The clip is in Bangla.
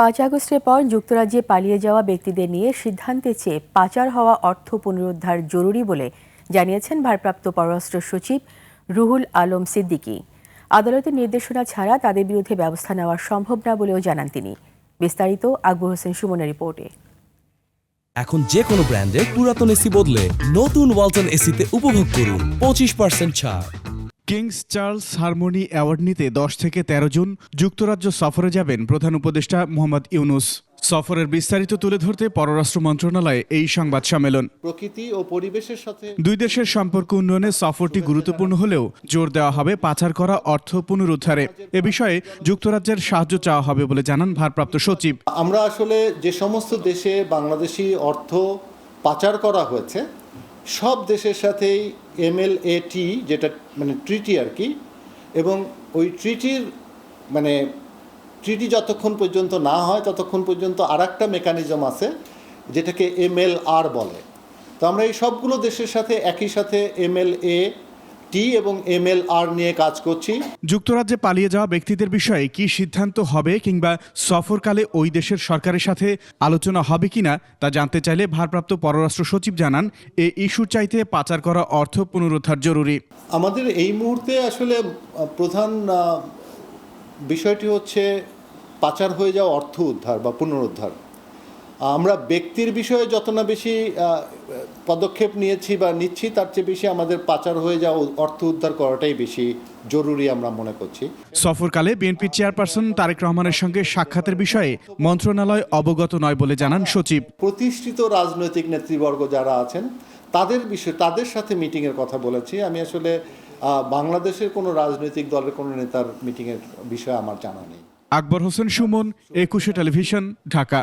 5 আগস্টের পর যুক্তরাজ্যে পালিয়ে যাওয়া ব্যক্তিদের নিয়ে সিদ্ধান্তের চেয়ে পাচার হওয়া অর্থ পুনরুদ্ধার জরুরি বলে জানিয়েছেন ভারপ্রাপ্ত পররাষ্ট্র সচিব রুহুল আলম সিদ্দিকী। আদালতের নির্দেশনা ছাড়া তাদের বিরুদ্ধে ব্যবস্থা নেওয়া সম্ভব না বলেও জানান তিনি। বিস্তারিত আকবর হোসেন সুমনের রিপোর্টে। এখন যে কোনো ব্র্যান্ডের পুরাতন এসি বদলে নতুন ওয়ালটন এসিতে উপভোগ করুন 25% ছাড়। কিংস চার্লস হারমোনি অ্যাওয়ার্ড নিতে 10 থেকে 13 জুন যুক্তরাজ্য সফরে যাবেন প্রধান উপদেষ্টা মোহাম্মদ ইউনূস। সফরের বিস্তারিত তুলে ধরতে পররাষ্ট্র মন্ত্রণালয়ে এই সংবাদ সম্মেলন। প্রকৃতি ও পরিবেশের সাথে দুই দেশের সম্পর্ক উন্নয়নে সফরটি গুরুত্বপূর্ণ হলেও জোর দেওয়া হবে পাচার করা অর্থ পুনরুদ্ধারে। এ বিষয়ে যুক্তরাজ্যের সাহায্য চাওয়া হবে বলে জানান ভারপ্রাপ্ত সচিব। আমরা আসলে যে সমস্ত দেশে বাংলাদেশি অর্থ পাচার করা হয়েছে সব দেশের সাথেই MLAT যেটা মানে ট্রিটি আর কি, এবং ওই ট্রিটি যতক্ষণ পর্যন্ত না হয় ততক্ষণ পর্যন্ত আরেকটা মেকানিজম আছে যেটাকে MLR বলে। তো আমরা এই সবগুলো দেশের সাথে একই সাথে MLAT এবং MLR নিয়ে কাজ করছি। যুক্তরাজ্যে পালিয়ে যাওয়া ব্যক্তিদের বিষয়ে কি সিদ্ধান্ত হবে কিংবা সফরকালে ওই দেশের সরকারের সাথে আলোচনা হবে কিনা তা জানতে চাইলে ভারপ্রাপ্ত পররাষ্ট্র সচিব জানান, এই ইস্যুর চাইতে পাচার করা অর্থ পুনরুদ্ধার জরুরি। আমাদের এই মুহূর্তে আসলে প্রধান বিষয়টি হচ্ছে পাচার হয়ে যাওয়া অর্থ উদ্ধার বা পুনরুদ্ধার। আমরা ব্যক্তির বিষয়ে যত না বেশি পদক্ষেপ নিয়েছি বা নিচ্ছি তার চেয়ে বেশি আমাদের পাচার হয়ে যাওয়া অর্থ উদ্ধার করাটাই বেশি জরুরি আমরা মনে করছি। সফরকালে বিএনপি চেয়ারপারসন তারেক রহমানের সঙ্গে সাক্ষাতের বিষয়ে মন্ত্রণালয় অবগত নয় বলে জানান সচিব। প্রতিষ্ঠিত রাজনৈতিক নেতৃবর্গ যারা আছেন তাদের সাথে মিটিংয়ের কথা বলেছি। আমি আসলে বাংলাদেশের কোনো রাজনৈতিক দলের কোনো নেতার মিটিংয়ের বিষয়ে আমার জানা নেই। আকবর হোসেন সুমন, 21 টেলিভিশন, ঢাকা।